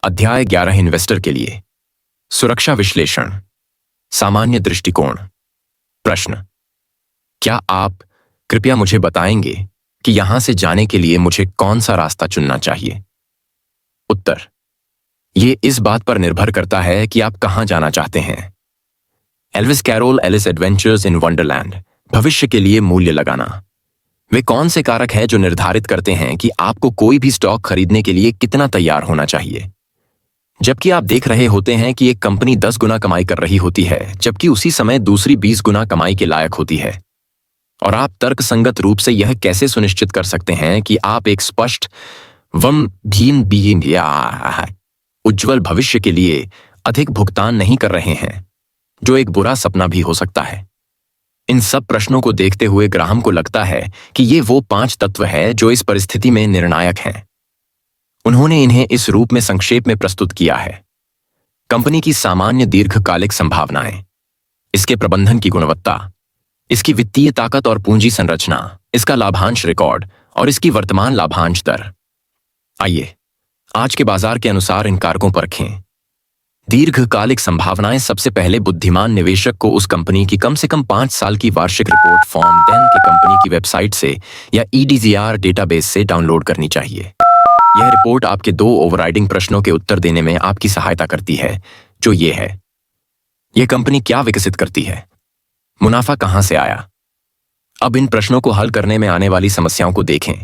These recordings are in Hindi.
अध्याय 11 इन्वेस्टर के लिए सुरक्षा विश्लेषण, सामान्य दृष्टिकोण। प्रश्न, क्या आप कृपया मुझे बताएंगे कि यहां से जाने के लिए मुझे कौन सा रास्ता चुनना चाहिए? उत्तर, ये इस बात पर निर्भर करता है कि आप कहां जाना चाहते हैं। Elvis Carroll Alice adventures in Wonderland. भविष्य के लिए मूल्य लगाना। वे कौन से कारक हैं जो निर्धारित करते हैं कि आपको कोई भी स्टॉक खरीदने के लिए कितना तैयार होना चाहिए? जबकि आप देख रहे होते हैं कि एक कंपनी 10 गुना कमाई कर रही होती है, जबकि उसी समय दूसरी 20 गुना कमाई के लायक होती है, और आप तर्कसंगत रूप से यह कैसे सुनिश्चित कर सकते हैं कि आप एक स्पष्ट उज्ज्वल भविष्य के लिए अधिक भुगतान नहीं कर रहे हैं, जो एक बुरा सपना भी हो सकता है? इन सब प्रश्नों को देखते हुए ग्राहम को लगता है कि ये वो 5 तत्व हैं जो इस परिस्थिति में निर्णायक हैं। उन्होंने इन्हें इस रूप में संक्षेप में प्रस्तुत किया है। कंपनी की सामान्य दीर्घकालिक संभावनाएं, इसके प्रबंधन की गुणवत्ता, इसकी वित्तीय ताकत और पूंजी संरचना, इसका लाभांश रिकॉर्ड और इसकी वर्तमान लाभांश दर। आइए आज के बाजार के अनुसार इन कारकों पर रखें। दीर्घकालिक संभावनाएं। सबसे पहले बुद्धिमान निवेशक को उस कंपनी की कम से कम 5 साल की वार्षिक रिपोर्ट फॉर्म 10 के कंपनी की वेबसाइट से या EDGR डेटाबेस से डाउनलोड करनी चाहिए। यह रिपोर्ट आपके 2 ओवरराइडिंग प्रश्नों के उत्तर देने में आपकी सहायता करती है, जो ये है: यह कंपनी क्या विकसित करती है? मुनाफा कहां से आया? अब इन प्रश्नों को हल करने में आने वाली समस्याओं को देखें।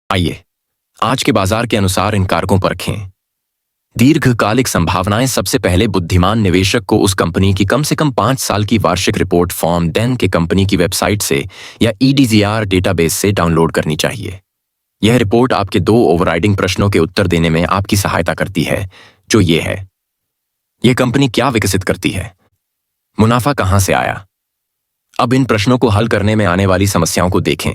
आइए आज के बाजार के अनुसार इन कारकों पर रखें। दीर्घकालिक संभावनाएं। सबसे पहले बुद्धिमान निवेशक को उस कंपनी की कम से कम 5 साल की वार्षिक रिपोर्ट फॉर्म 10 के कंपनी की वेबसाइट से या EDGR डेटाबेस से डाउनलोड करनी चाहिए। यह रिपोर्ट आपके 2 ओवरराइडिंग प्रश्नों के उत्तर देने में आपकी सहायता करती है, जो ये है: यह कंपनी क्या विकसित करती है? मुनाफा कहां से आया? अब इन प्रश्नों को हल करने में आने वाली समस्याओं को देखें।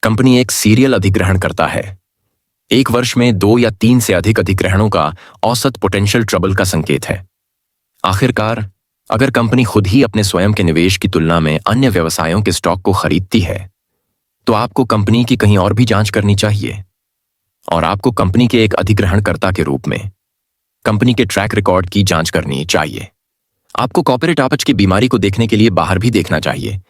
कंपनी एक सीरियल अधिग्रहण करता है। एक वर्ष में 2 या 3 से अधिक अधिग्रहणों का औसत पोटेंशियल ट्रबल का संकेत है। आखिरकार, अगर कंपनी खुद ही अपने स्वयं के निवेश की तुलना में अन्य व्यवसायों के स्टॉक को खरीदती है, तो आपको कंपनी की कहीं और भी जांच करनी चाहिए, और आपको कंपनी के एक अधिग्रहणकर्ता के रूप में कंपनी के ट्रैक रिकॉर्ड की जांच करनी चाहिए। आपको कॉर्पोरेट आपच की बीमारी को देखने के लिए बाहर भी देखना चाहिए।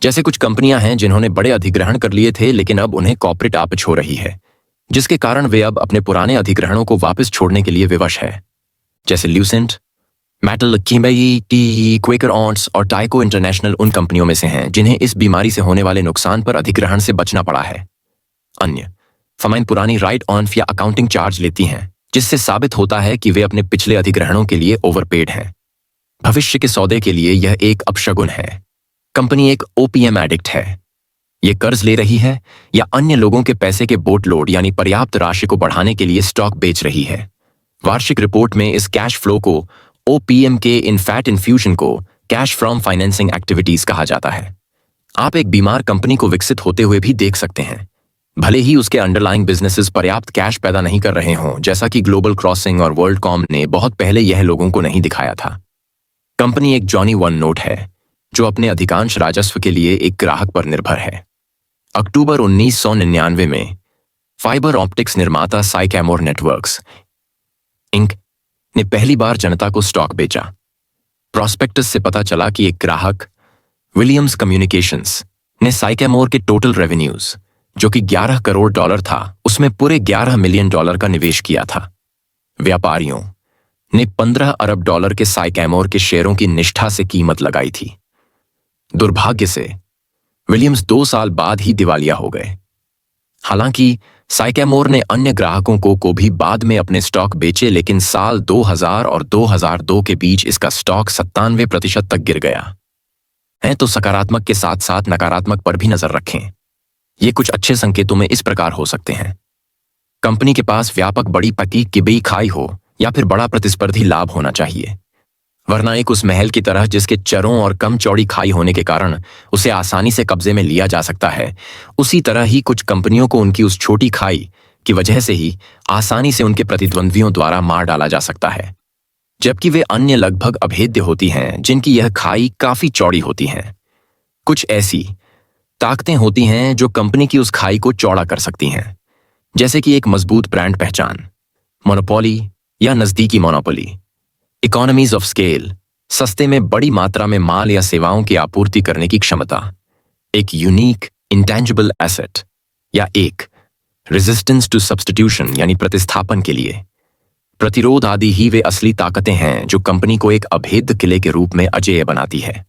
जैसे कुछ कंपनियां हैं जिन्होंने बड़े अधिग्रहण कर लिए थे, लेकिन अब उन्हें कॉर्पोरेट आपच हो रही है, जिसके कारण वे अब अपने पुराने अधिग्रहणों को वापस छोड़ने के लिए विवश है। जैसे ल्यूसेंट, मेटल किम्बई, क्वेकर ऑन्ट्स और टाइको इंटरनेशनल उन कंपनियों में से हैं जिन्हें इस बीमारी से होने वाले नुकसान पर अधिग्रहण से बचना पड़ा है। अन्य फर्में पुरानी राइट ऑन या अकाउंटिंग चार्ज लेती हैं, जिससे साबित होता है कि वे अपने पिछले अधिग्रहणों के लिए ओवरपेड हैं। भविष्य के सौदे के लिए यह एक अपशगुन है। कंपनी एक OPM एडिक्ट है। ये कर्ज ले रही है या अन्य लोगों के पैसे के बोट लोड यानी पर्याप्त राशि को बढ़ाने के लिए स्टॉक बेच रही है। वार्षिक रिपोर्ट में इस कैश फ्लो को OPM के इनफैक्ट इन्फ्यूजन को कैश फ्रॉम फाइनेंसिंग एक्टिविटीज कहा जाता है। आप एक बीमार कंपनी को विकसित होते हुए भी देख सकते हैं, भले ही उसके अंडरलाइंग बिजनेसेस पर्याप्त कैश पैदा नहीं कर रहे हों, जैसा कि ग्लोबल क्रॉसिंग और वर्ल्डकॉम ने बहुत पहले यह लोगों को नहीं दिखाया था। कंपनी एक जॉनी वन नोट है जो अपने अधिकांश राजस्व के लिए एक ग्राहक पर निर्भर है। अक्टूबर 1999 में फाइबर ऑप्टिक्स निर्माता साइकैमोर नेटवर्क्स इंक ने पहली बार जनता को स्टॉक बेचा। प्रॉस्पेक्टस से पता चला कि एक ग्राहक विलियम्स कम्युनिकेशंस ने साइकैमोर के टोटल रेवेन्यूज, जो कि $11 करोड़ था, उसमें पूरे $11 मिलियन का निवेश किया था। व्यापारियों ने $15 अरब के साइकैमोर के शेयरों की निष्ठा से कीमत लगाई थी। दुर्भाग्य से विलियम्स 2 साल बाद ही दिवालिया हो गए। हालांकि साइकैमोर ने अन्य ग्राहकों को भी बाद में अपने स्टॉक बेचे, लेकिन साल 2000 और 2002 के बीच इसका स्टॉक 97% तक गिर गया है। तो सकारात्मक के साथ साथ नकारात्मक पर भी नजर रखें। ये कुछ अच्छे संकेतों में इस प्रकार हो सकते हैं: कंपनी के पास व्यापक बड़ी पकी की बई खाई हो या फिर बड़ा प्रतिस्पर्धी लाभ होना चाहिए, वरना एक उस महल की तरह जिसके चरों और कम चौड़ी खाई होने के कारण उसे आसानी से कब्जे में लिया जा सकता है, उसी तरह ही कुछ कंपनियों को उनकी उस छोटी खाई की वजह से ही आसानी से उनके प्रतिद्वंद्वियों द्वारा मार डाला जा सकता है, जबकि वे अन्य लगभग अभेद्य होती हैं जिनकी यह खाई काफी चौड़ी होती हैं। कुछ ऐसी ताकतें होती हैं जो कंपनी की उस खाई को चौड़ा कर सकती हैं, जैसे कि एक मजबूत ब्रांड पहचान, मोनोपोली या नजदीकी मोनोपोली। इकोनॉमीज ऑफ स्केल, सस्ते में बड़ी मात्रा में माल या सेवाओं की आपूर्ति करने की क्षमता। एक यूनिक इंटेंजिबल एसेट। या एक रेजिस्टेंस टू सब्स्टिट्यूशन यानी प्रतिस्थापन के लिए प्रतिरोध आदि ही वे असली ताकतें हैं जो कंपनी को एक अभेद्य किले के रूप में अजेय बनाती है।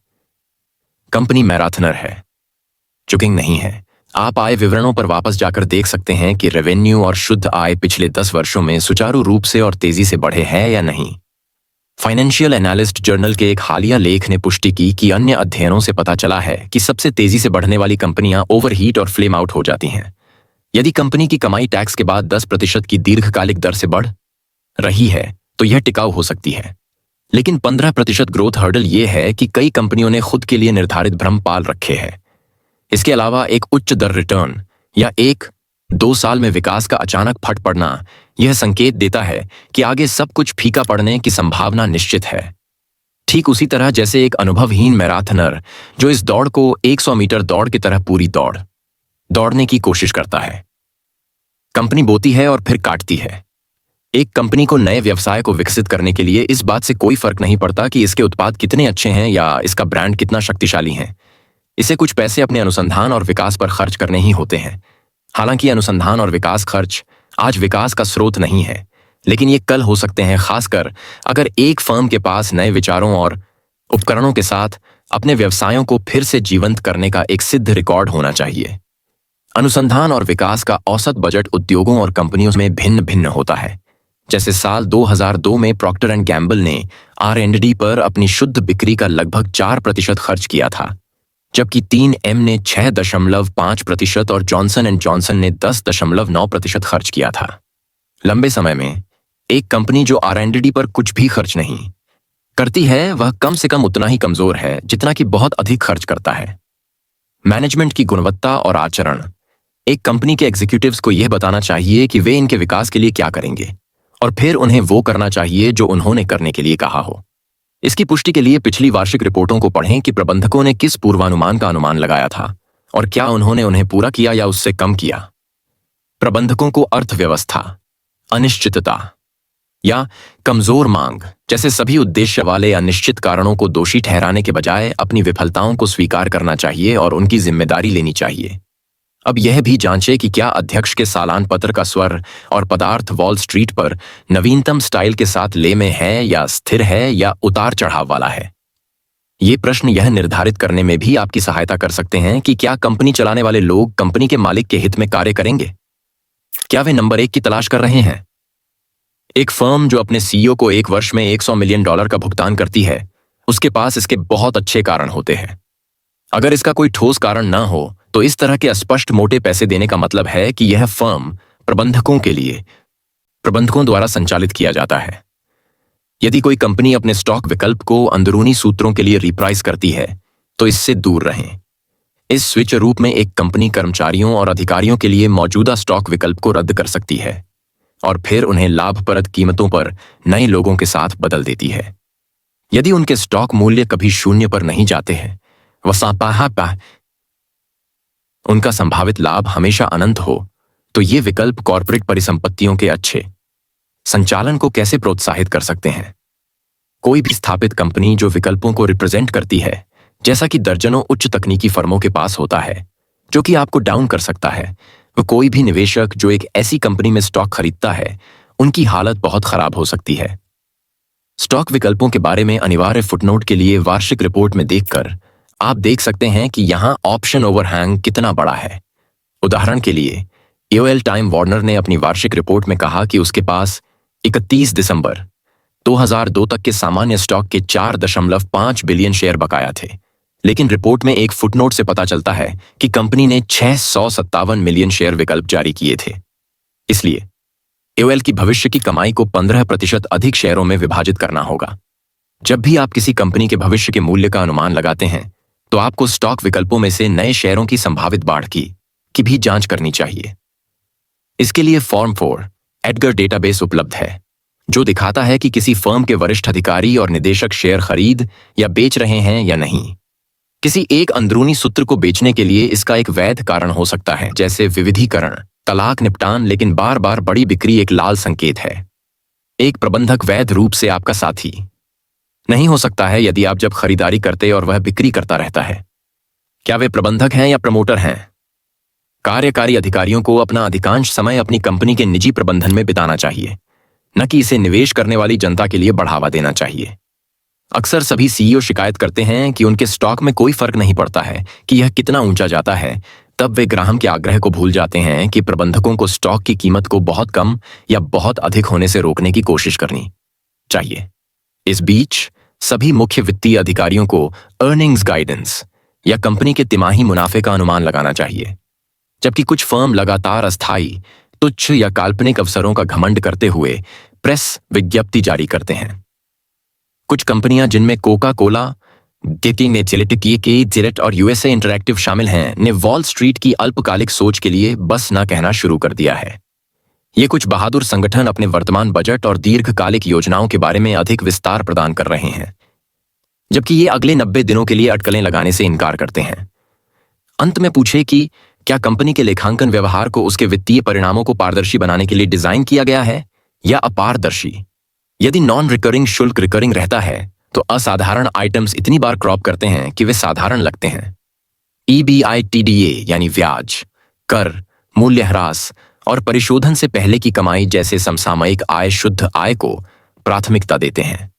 कंपनी मैराथनर है, चुकिंग नहीं है। आप आय विवरणों पर वापस जाकर देख सकते हैं कि रेवेन्यू और शुद्ध आय पिछले 10 वर्षों में सुचारू रूप से और तेजी से बढ़े हैं या नहीं। फाइनेंशियल एनालिस्ट जर्नल के एक हालिया लेख ने पुष्टि की कि अन्य अध्ययनों से पता चला है कि सबसे तेजी से बढ़ने वाली कंपनियां ओवरहीट और फ्लेम आउट हो जाती हैं। यदि कंपनी की कमाई टैक्स के बाद 10% की दीर्घकालिक दर से बढ़ रही है तो यह टिकाऊ हो सकती है, लेकिन 15% ग्रोथ हर्डल यह है कि कई कंपनियों ने खुद के लिए निर्धारित भ्रम पाल रखे हैं। इसके अलावा एक उच्च दर रिटर्न या 1-2 साल में विकास का अचानक फट पड़ना यह संकेत देता है कि आगे सब कुछ फीका पड़ने की संभावना निश्चित है। ठीक उसी तरह जैसे एक अनुभवहीन मैराथनर जो इस दौड़ को 100 मीटर दौड़ की तरह पूरी दौड़ने की कोशिश करता है। कंपनी बोती है और फिर काटती है। एक कंपनी को नए व्यवसाय को विकसित करने के लिए इस बात से कोई फर्क नहीं पड़ता कि इसके उत्पाद कितने अच्छे हैं या इसका ब्रांड कितना शक्तिशाली है। इसे कुछ पैसे अपने अनुसंधान और विकास पर खर्च करने ही होते हैं। हालांकि अनुसंधान और विकास खर्च आज विकास का स्रोत नहीं है, लेकिन ये कल हो सकते हैं, खासकर अगर एक फर्म के पास नए विचारों और उपकरणों के साथ अपने व्यवसायों को फिर से जीवंत करने का एक सिद्ध रिकॉर्ड होना चाहिए। अनुसंधान और विकास का औसत बजट उद्योगों और कंपनियों में भिन्न भिन्न होता है। जैसे साल 2002 में प्रॉक्टर एंड गैम्बल ने R&D पर अपनी शुद्ध बिक्री का लगभग 4% खर्च किया था, जबकि 3M ने 6.5% और जॉनसन एंड जॉनसन ने 10.9% खर्च किया था। लंबे समय में एक कंपनी जो R&D पर कुछ भी खर्च नहीं करती है वह कम से कम उतना ही कमजोर है जितना कि बहुत अधिक खर्च करता है। मैनेजमेंट की गुणवत्ता और आचरण। एक कंपनी के एग्जीक्यूटिव्स को यह बताना चाहिए कि वे इनके विकास के लिए क्या करेंगे और फिर उन्हें वो करना चाहिए जो उन्होंने करने के लिए कहा हो। इसकी पुष्टि के लिए पिछली वार्षिक रिपोर्टों को पढ़ें कि प्रबंधकों ने किस पूर्वानुमान का अनुमान लगाया था और क्या उन्होंने उन्हें पूरा किया या उससे कम किया। प्रबंधकों को अर्थव्यवस्था, अनिश्चितता या कमजोर मांग जैसे सभी उद्देश्य वाले अनिश्चित कारणों को दोषी ठहराने के बजाय अपनी विफलताओं को स्वीकार करना चाहिए और उनकी जिम्मेदारी लेनी चाहिए। अब यह भी जांचें कि क्या अध्यक्ष के सालान पत्र का स्वर और पदार्थ वॉल स्ट्रीट पर नवीनतम स्टाइल के साथ ले में है या स्थिर है या उतार चढ़ाव वाला है। ये प्रश्न यह निर्धारित करने में भी आपकी सहायता कर सकते हैं कि क्या कंपनी चलाने वाले लोग कंपनी के मालिक के हित में कार्य करेंगे। क्या वे नंबर 1 की तलाश कर रहे हैं। एक फर्म जो अपने CEO को 1 वर्ष में $100 मिलियन का भुगतान करती है, उसके पास इसके बहुत अच्छे कारण होते हैं। अगर इसका कोई ठोस कारण न हो तो इस तरह के अस्पष्ट मोटे पैसे देने का मतलब है कि यह फर्म प्रबंधकों द्वारा संचालित किया जाता है। यदि कोई कंपनी अपने स्टॉक विकल्प को अंदरूनी सूत्रों के लिए रिप्राइस करती है तो इससे दूर रहें। इस स्विच रूप में एक कंपनी कर्मचारियों और अधिकारियों के लिए मौजूदा स्टॉक विकल्प को रद्द कर सकती है और फिर उन्हें लाभप्रद कीमतों पर नए लोगों के साथ बदल देती है। यदि उनके स्टॉक मूल्य कभी 0 पर नहीं जाते हैं, उनका संभावित लाभ हमेशा अनंत हो, तो ये विकल्प कॉर्पोरेट परिसंपत्तियों के अच्छे संचालन को कैसे प्रोत्साहित कर सकते हैं। कोई भी स्थापित कंपनी जो विकल्पों को रिप्रेजेंट करती है, जैसा कि दर्जनों उच्च तकनीकी फर्मों के पास होता है, जो कि आपको डाउन कर सकता है, वो कोई भी निवेशक जो एक ऐसी कंपनी में स्टॉक खरीदता है, उनकी हालत बहुत खराब हो सकती है। स्टॉक विकल्पों के बारे में अनिवार्य फुटनोट के लिए वार्षिक रिपोर्ट में देखकर आप देख सकते हैं कि यहां ऑप्शन ओवरहैंग कितना बड़ा है। उदाहरण के लिए AOL टाइम वार्नर ने अपनी वार्षिक रिपोर्ट में कहा कि उसके पास 31 दिसंबर 2002 तक के सामान्य स्टॉक के 4.5 बिलियन शेयर बकाया थे, लेकिन रिपोर्ट में एक फुटनोट से पता चलता है कि कंपनी ने 657 मिलियन शेयर विकल्प जारी किए थे। इसलिए AOL की भविष्य की कमाई को 15% अधिक शेयरों में विभाजित करना होगा। जब भी आप किसी कंपनी के भविष्य के मूल्य का अनुमान लगाते हैं तो आपको स्टॉक विकल्पों में से नए शेयरों की संभावित बाढ़ की भी जांच करनी चाहिए। इसके लिए फॉर्म 4 एडगर डेटाबेस उपलब्ध है, जो दिखाता है कि किसी फर्म के वरिष्ठ अधिकारी और निदेशक शेयर खरीद या बेच रहे हैं या नहीं। किसी एक अंदरूनी सूत्र को बेचने के लिए इसका एक वैध कारण हो सकता है, जैसे विविधीकरण, तलाक निपटान, लेकिन बार बार बड़ी बिक्री एक लाल संकेत है। एक प्रबंधक वैध रूप से आपका साथी नहीं हो सकता है यदि आप जब खरीदारी करते और वह बिक्री करता रहता है। क्या वे प्रबंधक हैं या प्रमोटर हैं? कार्यकारी अधिकारियों को अपना अधिकांश समय अपनी कंपनी के निजी प्रबंधन में बिताना चाहिए, न कि इसे निवेश करने वाली जनता के लिए बढ़ावा देना चाहिए। अक्सर सभी सीईओ शिकायत करते हैं कि उनके स्टॉक में कोई फर्क नहीं पड़ता है कि यह कितना ऊंचा जाता है। तब वे ग्राहक के आग्रह को भूल जाते हैं कि प्रबंधकों को स्टॉक की कीमत को बहुत कम या बहुत अधिक होने से रोकने की कोशिश करनी चाहिए। इस बीच सभी मुख्य वित्तीय अधिकारियों को अर्निंग्स गाइडेंस या कंपनी के तिमाही मुनाफे का अनुमान लगाना चाहिए, जबकि कुछ फर्म लगातार अस्थायी, तुच्छ या काल्पनिक अवसरों का घमंड करते हुए प्रेस विज्ञप्ति जारी करते हैं। कुछ कंपनियां जिनमें कोका कोला, जिलेट और यूएसए इंटरैक्टिव शामिल हैं, ने वॉल स्ट्रीट की अल्पकालिक सोच के लिए बस न कहना शुरू कर दिया है। ये कुछ बहादुर संगठन अपने वर्तमान बजट और दीर्घकालिक योजनाओं के बारे में अधिक विस्तार प्रदान कर रहे हैं, जबकि ये अगले 90 दिनों के लिए अटकलें लगाने से इनकार करते हैं। अंत में पूछे कि क्या कंपनी के लेखांकन व्यवहार को उसके वित्तीय परिणामों को पारदर्शी बनाने के लिए डिजाइन किया गया है या अपारदर्शी? यदि नॉन रिकरिंग शुल्क रिकरिंग रहता है तो असाधारण आइटम्स इतनी बार क्रॉप करते हैं कि वे साधारण लगते हैं। EBITDA यानी ब्याज, कर, मूल्यह्रास और परिशोधन से पहले की कमाई जैसे समसामयिक आय, शुद्ध आय को प्राथमिकता देते हैं,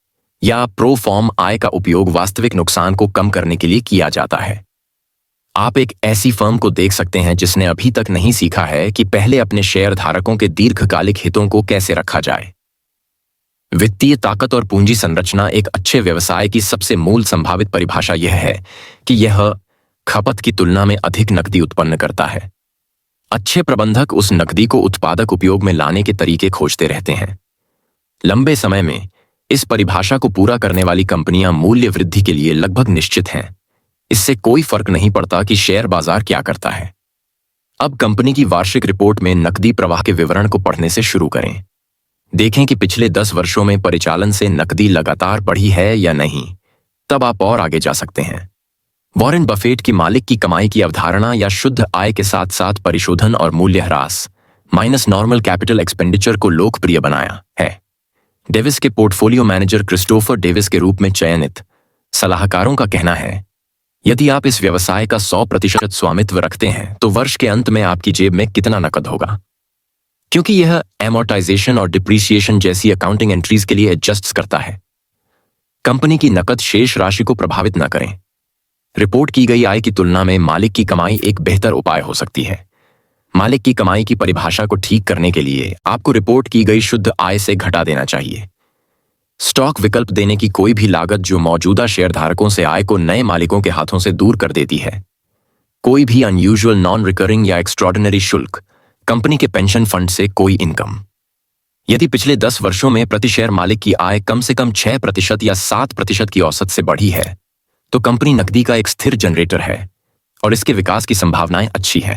या प्रो फॉर्म आय का उपयोग वास्तविक नुकसान को कम करने के लिए किया जाता है। आप एक ऐसी फर्म को देख सकते हैं जिसने अभी तक नहीं सीखा है कि पहले अपने शेयर धारकों के दीर्घकालिक हितों को कैसे रखा जाए। वित्तीय ताकत और पूंजी संरचना एक अच्छे व्यवसाय की सबसे मूल संभावित परिभाषा यह है कि यह खपत की तुलना में अधिक नकदी उत्पन्न करता है। अच्छे प्रबंधक उस नकदी को उत्पादक उपयोग में लाने के तरीके खोजते रहते हैं। लंबे समय में इस परिभाषा को पूरा करने वाली कंपनियां मूल्य वृद्धि के लिए लगभग निश्चित हैं। इससे कोई फर्क नहीं पड़ता कि शेयर बाजार क्या करता है। अब कंपनी की वार्षिक रिपोर्ट में नकदी प्रवाह के विवरण को पढ़ने से शुरू करें। देखें कि पिछले 10 वर्षों में परिचालन से नकदी लगातार बढ़ी है या नहीं। तब आप और आगे जा सकते हैं। वॉरेन बफेट की मालिक की कमाई की अवधारणा या शुद्ध आय के साथ साथ परिशोधन और मूल्यह्रास माइनस नॉर्मल कैपिटल एक्सपेंडिचर को लोकप्रिय बनाया है। डेविस के पोर्टफोलियो मैनेजर क्रिस्टोफर डेविस के रूप में चयनित सलाहकारों का कहना है, यदि आप इस व्यवसाय का 100% स्वामित्व रखते हैं तो वर्ष के अंत में आपकी जेब में कितना नकद होगा, क्योंकि यह एमोर्टाइजेशन और डिप्रीसिएशन जैसी अकाउंटिंग एंट्रीज के लिए एडजस्ट करता है। कंपनी की नकद शेष राशि को प्रभावित न करें। रिपोर्ट की गई आय की तुलना में मालिक की कमाई एक बेहतर उपाय हो सकती है। मालिक की कमाई की परिभाषा को ठीक करने के लिए आपको रिपोर्ट की गई शुद्ध आय से घटा देना चाहिए। स्टॉक विकल्प देने की कोई भी लागत जो मौजूदा शेयरधारकों से आय को नए मालिकों के हाथों से दूर कर देती है। कोई भी अनयूजुअल, नॉन रिकरिंग या एक्स्ट्रॉर्डिनरी शुल्क, कंपनी के पेंशन फंड से कोई इनकम। यदि पिछले 10 वर्षों में प्रति शेयर मालिक की आय कम से कम 6% या 7% की औसत से बढ़ी है तो कंपनी नकदी का एक स्थिर जनरेटर है और इसके विकास की संभावनाएं अच्छी है।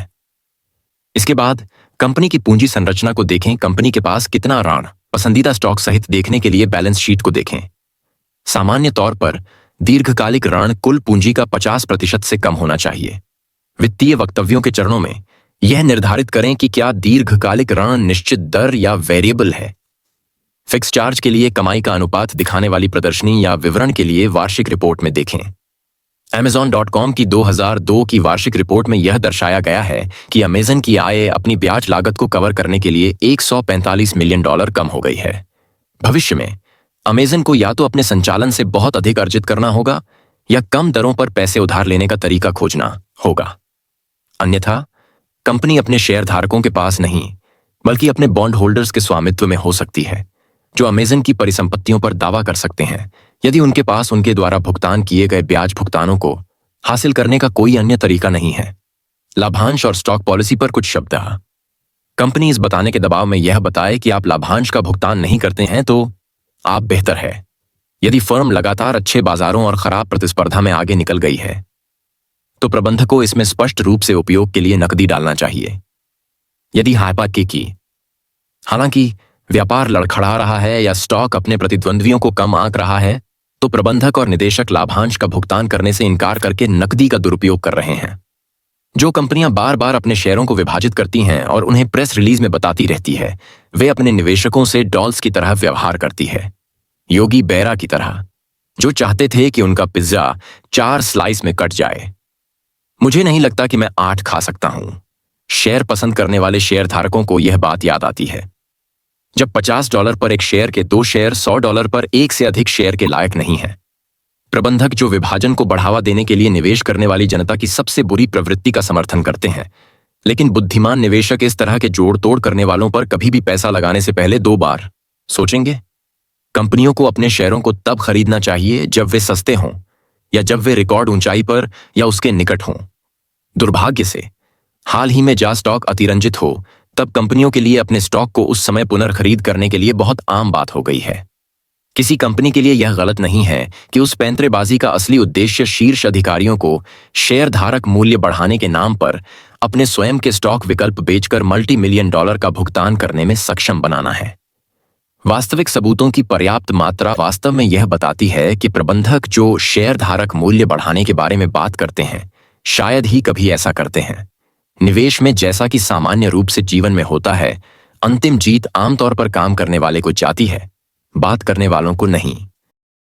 इसके बाद कंपनी की पूंजी संरचना को देखें। कंपनी के पास कितना ऋण पसंदीदा स्टॉक सहित देखने के लिए बैलेंस शीट को देखें। सामान्य तौर पर दीर्घकालिक ऋण कुल पूंजी का 50% से कम होना चाहिए। वित्तीय वक्तव्यों के चरणों में यह निर्धारित करें कि क्या दीर्घकालिक ऋण निश्चित दर या वेरिएबल है। फिक्स चार्ज के लिए कमाई का अनुपात दिखाने वाली प्रदर्शनी या विवरण के लिए वार्षिक रिपोर्ट में देखें। Amazon.com की 2002 की वार्षिक रिपोर्ट में यह दर्शाया गया है कि अमेजन की आय अपनी ब्याज लागत को कवर करने के लिए $145 मिलियन कम हो गई है। भविष्य में अमेजन को या तो अपने संचालन से बहुत अधिक अर्जित करना होगा या कम दरों पर पैसे उधार लेने का तरीका खोजना होगा। अन्यथा कंपनी अपने शेयरधारकों के पास नहीं बल्कि अपने बॉन्ड होल्डर्स के स्वामित्व में हो सकती है, जो अमेजन की परिसंपत्तियों पर दावा कर सकते हैं यदि उनके पास उनके द्वारा भुगतान किए गए ब्याज भुगतानों को हासिल करने का कोई अन्य तरीका नहीं है। लाभांश और स्टॉक पॉलिसी पर कुछ शब्द। कंपनी इस बताने के दबाव में यह बताए कि आप लाभांश का भुगतान नहीं करते हैं तो आप बेहतर है। यदि फर्म लगातार अच्छे बाजारों और खराब प्रतिस्पर्धा में आगे निकल गई है तो प्रबंधक को इसमें स्पष्ट रूप से उपयोग के लिए नकदी डालना चाहिए। यदि हालांकि व्यापार लड़खड़ा रहा है या स्टॉक अपने प्रतिद्वंद्वियों को कम आंक रहा है तो प्रबंधक और निदेशक लाभांश का भुगतान करने से इनकार करके नकदी का दुरुपयोग कर रहे हैं। जो कंपनियां बार बार अपने शेयरों को विभाजित करती हैं और उन्हें प्रेस रिलीज में बताती रहती है, वे अपने निवेशकों से डॉल्स की तरह व्यवहार करती है, योगी बेरा की तरह, जो चाहते थे कि उनका पिज्जा 4 स्लाइस में कट जाए। मुझे नहीं लगता कि मैं 8 खा सकता हूं। शेयर पसंद करने वाले शेयर धारकों को यह बात याद आती है। जब $50 पर एक शेयर के 2 शेयर $100 पर एक से अधिक शेयर के लायक नहीं है। प्रबंधक जो विभाजन को बढ़ावा देने के लिए निवेश करने वाली जनता की सबसे बुरी प्रवृत्ति का समर्थन करते हैं, लेकिन बुद्धिमान निवेशक इस तरह के जोड़ तोड़ करने वालों पर कभी भी पैसा लगाने से पहले 2 बार सोचेंगे। कंपनियों को अपने शेयरों को तब खरीदना चाहिए जब वे सस्ते हों, या जब वे रिकॉर्ड ऊंचाई पर या उसके निकट हों। दुर्भाग्य से हाल ही में जब स्टॉक अतिरंजित हो, तब कंपनियों के लिए अपने स्टॉक को उस समय पुनर्खरीद करने के लिए बहुत आम बात हो गई है। किसी कंपनी के लिए यह गलत नहीं है कि उस पैंतरेबाजी का असली उद्देश्य शीर्ष अधिकारियों को शेयर धारक मूल्य बढ़ाने के नाम पर अपने स्वयं के स्टॉक विकल्प बेचकर मल्टी-मिलियन डॉलर का भुगतान करने में सक्षम बनाना है। वास्तविक सबूतों की पर्याप्त मात्रा वास्तव में यह बताती है कि प्रबंधक जो शेयर धारक मूल्य बढ़ाने के बारे में बात करते हैं, शायद ही कभी ऐसा करते हैं। निवेश में जैसा कि सामान्य रूप से जीवन में होता है, अंतिम जीत आमतौर पर काम करने वाले को जाती है, बात करने वालों को नहीं।